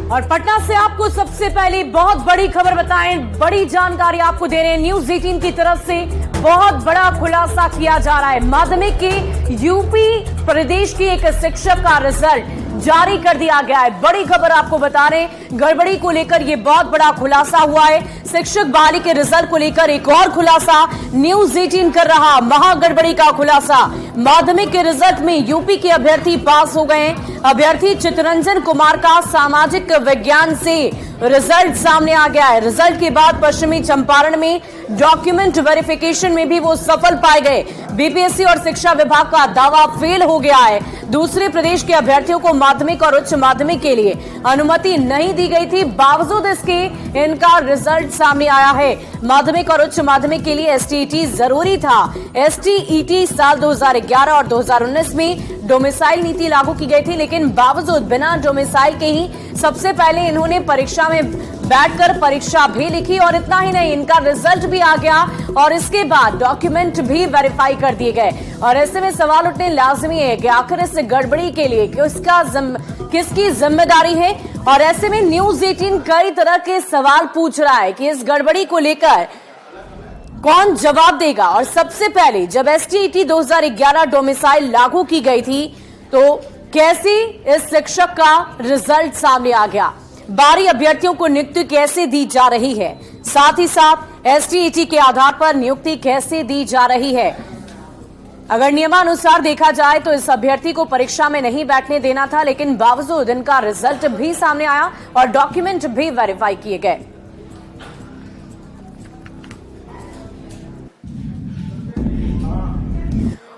और पटना से आपको सबसे पहले बहुत बड़ी खबर बताएं, बड़ी जानकारी आपको दे रहे हैं। न्यूज 18 की तरफ से बहुत बड़ा खुलासा किया जा रहा है। माध्यमिक के यूपी प्रदेश की एक शिक्षक का रिजल्ट जारी कर दिया गया है। बड़ी खबर आपको बता रहे हैं, गड़बड़ी को लेकर यह बहुत बड़ा खुलासा हुआ है। शिक्षक बहाली के रिजल्ट को लेकर एक और खुलासा न्यूज 18 कर रहा, महागड़बड़ी का खुलासा। माध्यमिक के रिजल्ट में यूपी के अभ्यर्थी पास हो गए। अभ्यर्थी चित्तरंजन कुमार का सामाजिक विज्ञान से रिजल्ट सामने आ गया है। रिजल्ट के बाद पश्चिमी चंपारण में डॉक्यूमेंट वेरिफिकेशन में भी वो सफल पाए गए। बीपीएससी और शिक्षा विभाग का दावा फेल हो गया है। दूसरे प्रदेश के अभ्यर्थियों को माध्यमिक और उच्च माध्यमिक के लिए अनुमति नहीं दी गई थी, बावजूद इसके इनका रिजल्ट सामने आया है। माध्यमिक और उच्च माध्यमिक के लिए एसटीईटी जरूरी था। एसटीईटी साल 2011 और 2019 में डोमिसाइल नीति लागू की गई थी, लेकिन बावजूद बिना डोमिसाइल के ही सबसे पहले इन्होंने परीक्षा में बैठकर परीक्षा भी लिखी। और इतना ही नहीं, इनका रिजल्ट भी आ गया और इसके बाद डॉक्यूमेंट भी वेरीफाई कर दिए गए। और ऐसे में सवाल उठने लाजमी है कि आखिर इस गड़बड़ी के लिए किसकी जिम्मेदारी है। और ऐसे में न्यूज 18 कई तरह के सवाल पूछ रहा है कि इस गड़बड़ी को लेकर कौन जवाब देगा। और सबसे पहले जब एसटीईटी 2011 डोमिसाइल लागू की गई थी तो कैसे इस शिक्षक का रिजल्ट सामने आ गया, बाहरी अभ्यर्थियों को नियुक्ति कैसे दी जा रही है, साथ ही साथ एसटीईटी के आधार पर नियुक्ति कैसे दी जा रही है। अगर नियमानुसार देखा जाए तो इस अभ्यर्थी को परीक्षा में नहीं बैठने देना था, लेकिन बावजूद इनका रिजल्ट भी सामने आया और डॉक्यूमेंट भी वेरीफाई किए गए।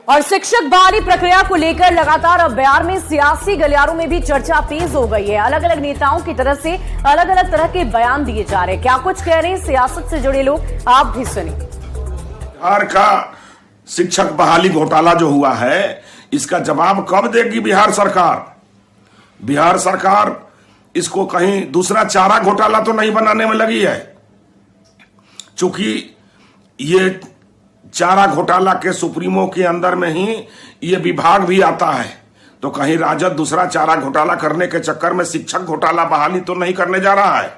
और शिक्षक बहाली प्रक्रिया को लेकर लगातार अब बिहार में सियासी गलियारों में भी चर्चा तेज हो गई है। अलग अलग नेताओं की तरफ से अलग अलग तरह के बयान दिए जा रहे हैं। क्या कुछ कह रहे हैं सियासत से जुड़े लोग, आप भी सुनिए। बिहार का शिक्षक बहाली घोटाला जो हुआ है, इसका जवाब कब देगी बिहार सरकार? बिहार सरकार इसको कहीं दूसरा चारा घोटाला तो नहीं बनाने में लगी है, चूंकि ये चारा घोटाला के सुप्रीमो के अंदर में ही ये विभाग भी आता है। तो कहीं राजद दूसरा चारा घोटाला करने के चक्कर में शिक्षक घोटाला बहाली तो नहीं करने जा रहा है।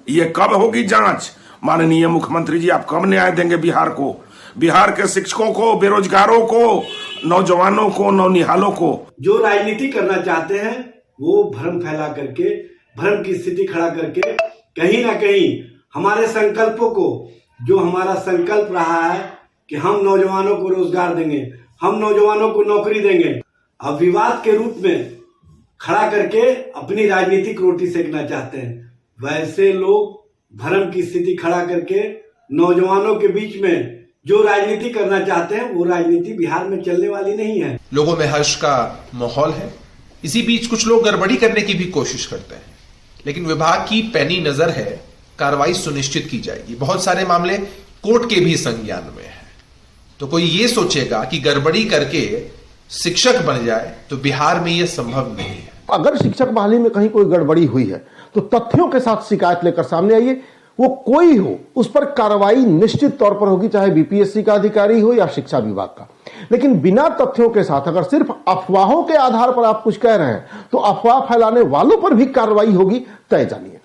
ये कब होगी जांच? माननीय मुख्यमंत्री जी, आप कब न्याय देंगे बिहार को, बिहार के शिक्षकों को, बेरोजगारों को, नौजवानों को, नौनिहालों को? जो राजनीति करना चाहते हैं वो भ्रम फैला करके, भ्रम की स्थिति खड़ा करके कहीं ना कहीं हमारे संकल्पों को, जो हमारा संकल्प रहा है कि हम नौजवानों को रोजगार देंगे, हम नौजवानों को नौकरी देंगे, अब विवाद के रूप में खड़ा करके अपनी राजनीतिक रोटी सेकना चाहते हैं। वैसे लोग भ्रम की स्थिति खड़ा करके नौजवानों के बीच में जो राजनीति करना चाहते हैं, वो राजनीति बिहार में चलने वाली नहीं है। लोगों में हर्ष का माहौल है। इसी बीच कुछ लोग गड़बड़ी करने की भी कोशिश करते हैं, लेकिन विभाग की पैनी नजर है, कार्रवाई सुनिश्चित की जाएगी। बहुत सारे मामले कोर्ट के भी संज्ञान में है। तो कोई ये सोचेगा कि गड़बड़ी करके शिक्षक बन जाए, तो बिहार में यह संभव नहीं है। अगर शिक्षक बहाली में कहीं कोई गड़बड़ी हुई है तो तथ्यों के साथ शिकायत लेकर सामने आइए। वो कोई हो, उस पर कार्रवाई निश्चित तौर पर होगी, चाहे बीपीएससी का अधिकारी हो या शिक्षा विभाग का। लेकिन बिना तथ्यों के साथ अगर सिर्फ अफवाहों के आधार पर आप कुछ कह रहे हैं तो अफवाह फैलाने वालों पर भी कार्रवाई होगी, तय जानिए।